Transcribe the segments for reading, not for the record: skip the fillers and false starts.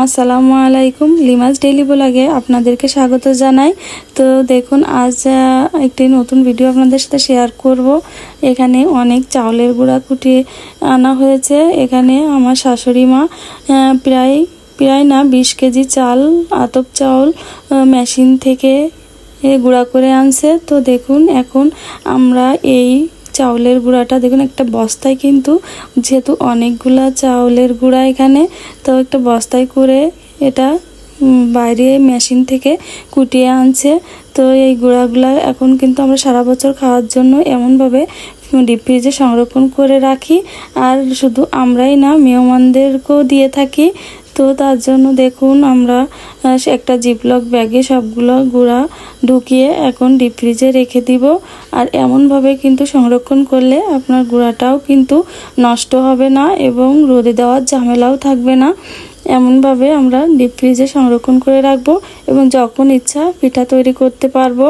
আসসালামু আলাইকুম। লিমাস ডেইলি ব্লগে আপনাদেরকে স্বাগত জানাই। তো দেখুন, আজ একটি নতুন ভিডিও আপনাদের সাথে শেয়ার করব। এখানে অনেক চাউলের গুঁড়া কুটিয়ে আনা হয়েছে। এখানে আমার শাশুড়ি মা প্রায় না 20 কেজি চাল, আতপ চাউল মেশিন থেকে গুঁড়া করে আনছে। তো দেখুন, এখন আমরা এই চাউলের গুঁড়াটা দেখুন একটা বস্তায়, কিন্তু যেহেতু অনেকগুলা চাউলের গুঁড়া এখানে, তো একটা বস্তায় করে এটা বাইরে মেশিন থেকে কুটিয়ে আনছে। তো এই গুঁড়াগুলা এখন কিন্তু আমরা সারা বছর খাওয়ার জন্য এমনভাবে ডিপ ফ্রিজে সংরক্ষণ করে রাখি। আর শুধু আমরাই না, মেহমানদেরকেও দিয়ে থাকি। তো তার জন্য দেখুন, আমরা একটা জিপলক ব্যাগে সবগুলো গুঁড়া ঢুকিয়ে এখন ডিপ ফ্রিজে রেখে দিব। আর এমনভাবে কিন্তু সংরক্ষণ করলে আপনার গুঁড়াটাও কিন্তু নষ্ট হবে না এবং রোদে দেওয়ার ঝামেলাও থাকবে না। এমনভাবে আমরা ডিপ ফ্রিজে সংরক্ষণ করে রাখবো এবং যখন ইচ্ছা পিঠা তৈরি করতে পারবো।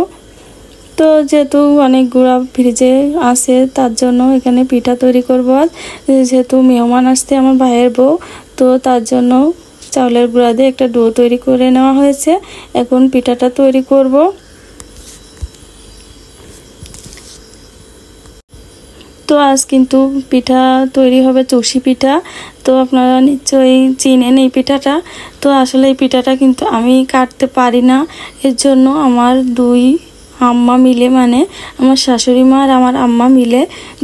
তো যেহেতু অনেক গুঁড়া ফ্রিজে আছে, তার জন্য এখানে পিঠা তৈরি করবো। আজ যেহেতু মেহমান আসতে আমার ভাইয়ের বউ, তো তার জন্য চাউলের গুঁড়া দিয়ে একটা ডো তৈরি করে নেওয়া হয়েছে। এখন পিঠাটা তৈরি করব। তো আজ কিন্তু পিঠা তৈরি হবে চষি পিঠা। তো আপনারা নিশ্চয়ই চিনেন এই পিঠাটা। তো আসলে এই পিঠাটা কিন্তু আমি কাটতে পারি না, এর জন্য আমার দুই আম্মা মিলে, মানে আমার শাশুড়ি মা আর আমার আম্মা মিলে,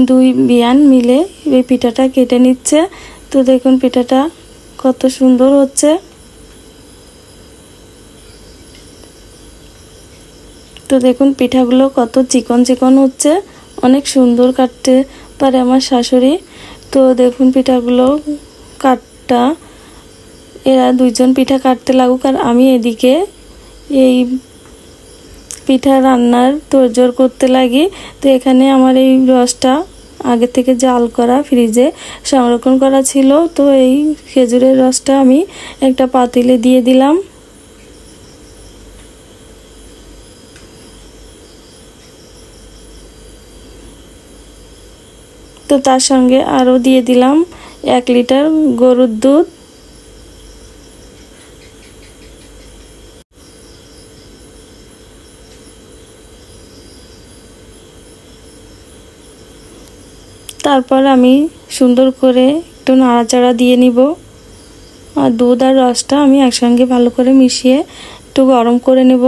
দুই বিয়ান মিলে এই পিঠাটা কেটে নিচ্ছে। তো দেখুন পিঠাটা কত সুন্দর হচ্ছে। তো দেখুন পিঠাগুলো কত চিকন চিকন হচ্ছে, অনেক সুন্দর কাটতে পারে আমার শাশুড়ি। তো দেখুন পিঠাগুলো কাটটা, এরা দুইজন পিঠা কাটতে লাগুক আর আমি এদিকে এই পিঠা রান্নার তোড়জোড় করতে লাগি। তো এখানে আমার এই রসটা আগে থেকে জাল করা ফ্রিজে সংরক্ষণ করা ছিল। তো এই খেজুরের রসটা আমি একটা পাতিলে দিয়ে দিলাম। তো তার সঙ্গে আরও দিয়ে দিলাম 1 লিটার গরুর দুধ। তারপর আমি সুন্দর করে একটু নাড়াচাড়া দিয়ে নিব। আর দুধ আর রসটা আমি একসঙ্গে ভালো করে মিশিয়ে একটু গরম করে নেব।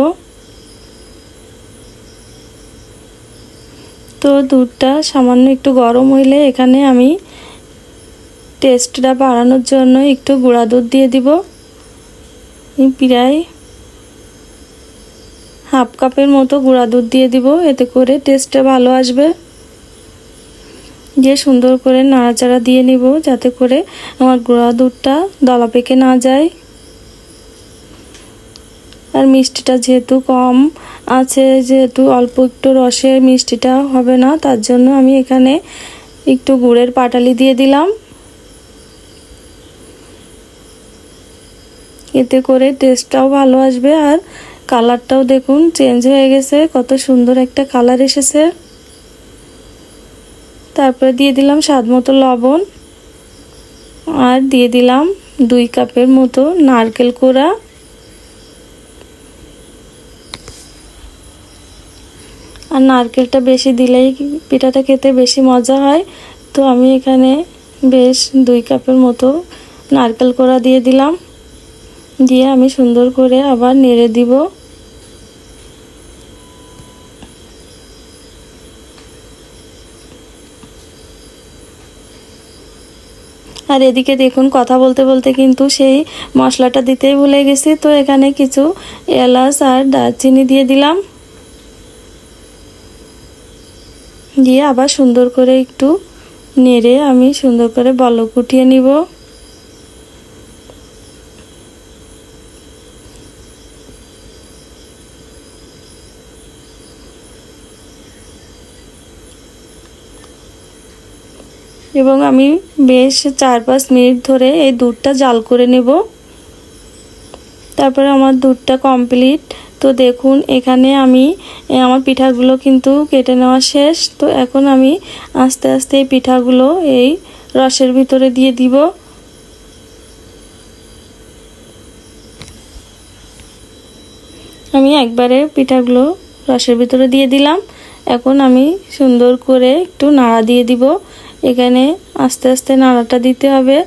তো দুধটা সামান্য একটু গরম হইলে এখানে আমি টেস্টটা বাড়ানোর জন্য একটু গুঁড়া দুধ দিয়ে দিব। প্রায় হাফ কাপের মতো গুঁড়া দুধ দিয়ে দিব, এতে করে টেস্টটা ভালো আসবে। দিয়ে সুন্দর করে নাড়াচাড়া দিয়ে নিব, যাতে করে আমার গুঁড়া দুধটা দলা পেকে না যায়। আর মিষ্টিটা যেহেতু কম আছে, যেহেতু অল্প একটু রসে মিষ্টিটা হবে না, তার জন্য আমি এখানে একটু গুড়ের পাটালি দিয়ে দিলাম। এতে করে টেস্টটাও ভালো আসবে আর কালারটাও দেখুন চেঞ্জ হয়ে গেছে, কত সুন্দর একটা কালার এসেছে। তারপরে দিয়ে দিলাম স্বাদ মতো লবণ আর দিয়ে দিলাম 2 কাপের মতো নারকেল কোড়া। আর নারকেলটা বেশি দিলেই পিঠাটা খেতে বেশি মজা হয়। তো আমি এখানে বেশ 2 কাপের মতো নারকেল কোড়া দিয়ে দিলাম। দিয়ে আমি সুন্দর করে আবার নেড়ে দিব। আর এদিকে দেখুন, কথা বলতে বলতে কিন্তু সেই মশলাটা দিতেই ভুলে গেছি। তো এখানে কিছু এলাচ আর দারচিনি দিয়ে দিলাম। দিয়ে আবার সুন্দর করে একটু নেড়ে আমি সুন্দর করে বলক উঠিয়ে নিব। এবং আমি বেশ 4-5 মিনিট ধরে এই দুধটা জাল করে নেব। তারপরে আমার দুধটা কমপ্লিট। তো দেখুন এখানে আমি আমার পিঠাগুলো কিন্তু কেটে নেওয়া শেষ। তো এখন আমি আস্তে আস্তে এই পিঠাগুলো এই রসের ভিতরে দিয়ে দিব। আমি একবারে পিঠাগুলো রসের ভিতরে দিয়ে দিলাম। এখন আমি সুন্দর করে একটু নাড়া দিয়ে দিব। এখানে আস্তে আস্তে নাড়াটা দিতে হবে,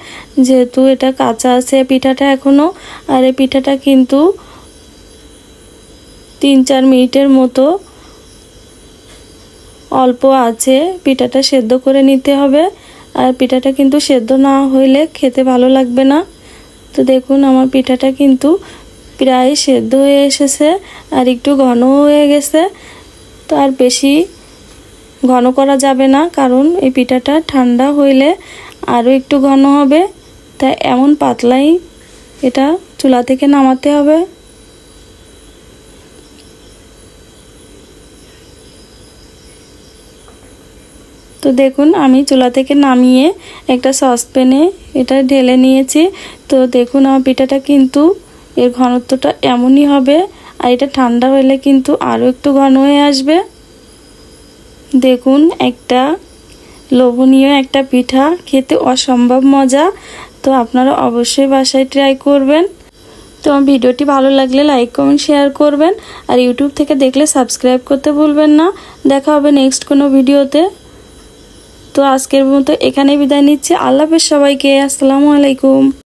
যেহেতু এটা কাঁচা আছে পিঠাটা এখনো। আর এই পিঠাটা কিন্তু 3-4 মিনিটের মতো অল্প আছে পিঠাটা সেদ্ধ করে নিতে হবে। আর পিঠাটা কিন্তু সেদ্ধ না হইলে খেতে ভালো লাগবে না। তো দেখুন আমার পিঠাটা কিন্তু প্রায় সেদ্ধ হয়ে এসেছে আর একটু ঘন হয়ে গেছে। তো আর বেশি ঘন করা যাবে না, কারণ এই পিঠাটা ঠান্ডা হইলে আরও একটু ঘন হবে। তাই এমন পাতলাই এটা চুলা থেকে নামাতে হবে। তো দেখুন আমি চুলা থেকে নামিয়ে একটা সসপ্যানে এটা ঢেলে নিয়েছি। তো দেখুন আমার পিঠাটা কিন্তু এর ঘনত্বটা এমনই হবে, আর এটা ঠান্ডা হলে কিন্তু আরও একটু ঘন হয়ে আসবে। দেখুন একটা লোভনীয় একটা পিঠা, খেতে অসম্ভব মজা। তো আপনারা অবশ্যই বাসায় ট্রাই করবেন। তো আমার ভিডিওটি ভালো লাগলে লাইক কমেন্ট শেয়ার করবেন, আর ইউটিউব থেকে দেখলে সাবস্ক্রাইব করতে ভুলবেন না। দেখা হবে নেক্সট কোনো ভিডিওতে। তো আজকের মতো এখানেই বিদায় নিচ্ছি। আল্লাহ হাফেজ সবাইকে। আসসালামু আলাইকুম।